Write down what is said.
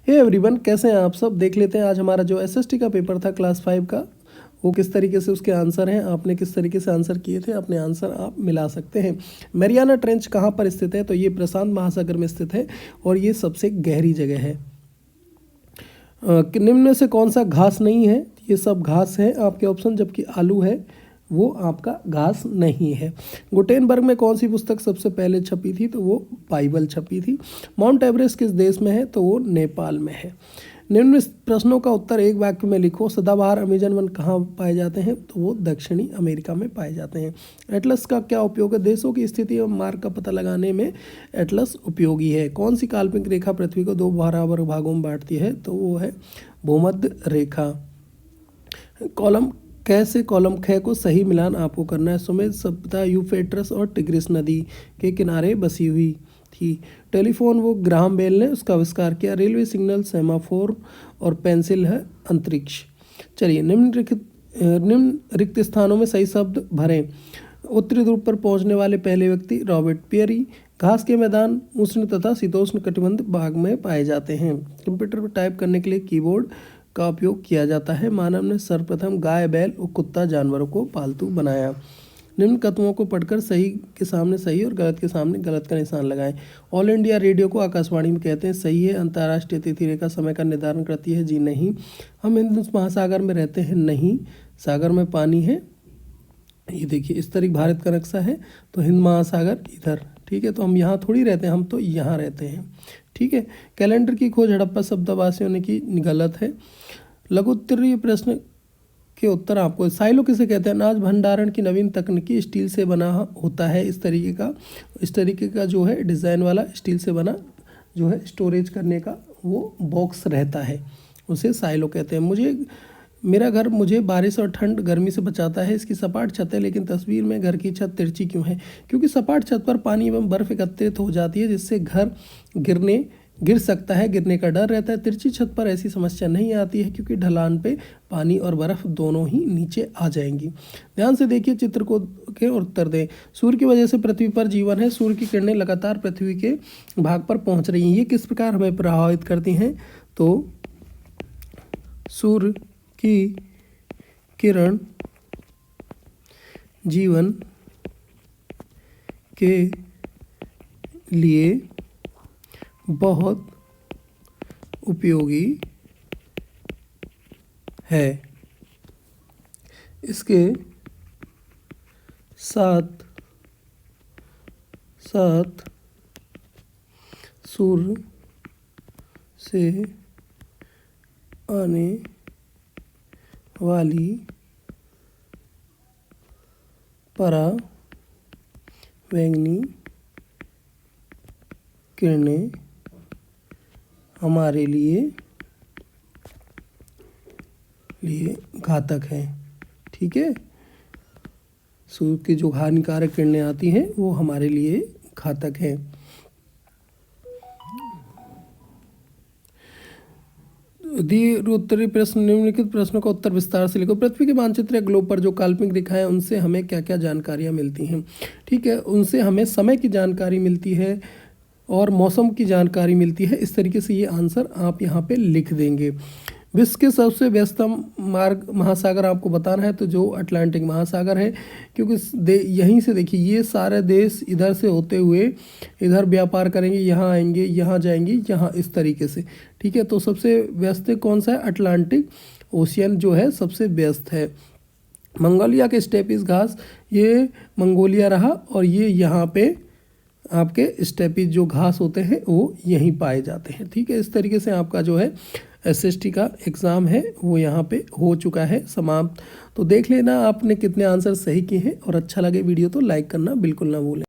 Hey everyone, कैसे हैं आप सब। देख लेते हैं आज हमारा जो एसएसटी का पेपर था क्लास 5 का, वो किस तरीके से उसके आंसर हैं। आपने किस तरीके से आंसर किए थे, अपने आंसर आप मिला सकते हैं। मैरियाना ट्रेंच कहाँ पर स्थित है, तो ये प्रशांत महासागर में स्थित है और ये सबसे गहरी जगह है। निम्न में से कौन सा घास नहीं है, ये सब घास है आपके ऑप्शन, जबकि आलू है वो आपका घास नहीं है। गुटेनबर्ग में कौन सी पुस्तक सबसे पहले छपी थी, तो वो बाइबल छपी थी। माउंट एवरेस्ट किस देश में है, तो वो नेपाल में है। निम्न प्रश्नों का उत्तर एक वाक्य में लिखो। सदाबहार अमेजन वन कहाँ पाए जाते हैं, तो वो दक्षिणी अमेरिका में पाए जाते हैं। एटलस का क्या उपयोग है, देशों की स्थिति एवं मार्ग का पता लगाने में एटलस उपयोगी है। कौन सी काल्पनिक रेखा पृथ्वी को दो बराबर भागों में बांटती है, तो वो है भूमध्य रेखा। कॉलम कैसे कॉलम ख को सही मिलान आपको करना है। सुमेध सभ्यता यूफ्रेटस और टिग्रिस नदी के किनारे बसी हुई थी। टेलीफोन वो ग्राहम बेल ने उसका आविष्कार किया। रेलवे सिग्नल, सेमाफोर और पेंसिल है अंतरिक्ष। चलिए, निम्न रिक्त स्थानों में सही शब्द भरें। उत्तरी ध्रुव पर पहुंचने वाले पहले व्यक्ति रॉबर्ट पियरी। घास के मैदान उष्ण तथा शीतोष्ण कटिबंध भाग में पाए जाते हैं। कंप्यूटर पर टाइप करने के लिए कीबोर्ड का उपयोग किया जाता है। मानव ने सर्वप्रथम गाय, बैल और कुत्ता जानवरों को पालतू बनाया। निम्न कथनों को पढ़कर सही के सामने सही और गलत के सामने गलत का निशान लगाएं। ऑल इंडिया रेडियो को आकाशवाणी में कहते हैं, सही है। अंतर्राष्ट्रीय तिथि रेखा समय का निर्धारण करती है, जी नहीं। हम हिंद महासागर में रहते हैं, नहीं। सागर में पानी है, ये देखिए इस तरीके भारत का नक्शा है, तो हिंद महासागर इधर, ठीक है। तो हम यहाँ थोड़ी रहते हैं, हम तो यहाँ रहते हैं, ठीक है। कैलेंडर की खोज हड़प्पा सभ्यतावासियों ने की, गलत है। लघु उत्तरीय प्रश्न के उत्तर आपको। साइलो किसे कहते हैं, अनाज भंडारण की नवीन तकनीकी स्टील से बना होता है। इस तरीके का जो है डिज़ाइन वाला स्टील से बना जो है स्टोरेज करने का वो बॉक्स रहता है, उसे साइलो कहते हैं। मेरा घर मुझे बारिश और ठंड गर्मी से बचाता है। इसकी सपाट छत है, लेकिन तस्वीर में घर की छत तिरछी क्यों है, क्योंकि सपाट छत पर पानी एवं बर्फ एकत्रित हो जाती है, जिससे घर गिर सकता है, गिरने का डर रहता है। तिरछी छत पर ऐसी समस्या नहीं आती है, क्योंकि ढलान पे पानी और बर्फ दोनों ही नीचे आ जाएंगी। ध्यान से देखिए चित्र को के उत्तर दें। सूर्य की वजह से पृथ्वी पर जीवन है। सूर्य की किरणें लगातार पृथ्वी के भाग पर पहुंच रही हैं, ये किस प्रकार हमें प्रभावित करती हैं, तो सूर्य की किरण जीवन के लिए बहुत उपयोगी है। इसके साथ साथ सूर्य से आने वाली पराबैंगनी किरणें हमारे लिए घातक हैं, ठीक है। सूर्य की जो हानिकारक किरणें आती हैं वो हमारे लिए घातक हैं। उत्तरी प्रश्न, निम्नलिखित प्रश्नों का उत्तर विस्तार से लिखो। पृथ्वी के मानचित्र या ग्लोब पर जो काल्पनिक रेखाएं, उनसे हमें क्या क्या जानकारियां मिलती हैं, ठीक है। उनसे हमें समय की जानकारी मिलती है और मौसम की जानकारी मिलती है। इस तरीके से ये आंसर आप यहाँ पे लिख देंगे। विश्व के सबसे व्यस्तम मार्ग महासागर आपको बताना है, तो जो अटलांटिक महासागर है, क्योंकि यहीं से देखिए ये सारे देश इधर से होते हुए इधर व्यापार करेंगे, यहाँ आएंगे, यहाँ जाएंगे, यहाँ इस तरीके से, ठीक है। तो सबसे व्यस्त कौन सा है, अटलांटिक ओशियन जो है सबसे व्यस्त है। मंगोलिया के स्टेपीज घास, ये मंगोलिया रहा, और ये यहाँ पे आपके स्टेपीज जो घास होते हैं वो यहीं पाए जाते हैं, ठीक है। इस तरीके से आपका जो है एसएसटी का एग्ज़ाम है वो यहाँ पे हो चुका है समाप्त। तो देख लेना आपने कितने आंसर सही किए हैं, और अच्छा लगे वीडियो तो लाइक करना बिल्कुल ना भूलें।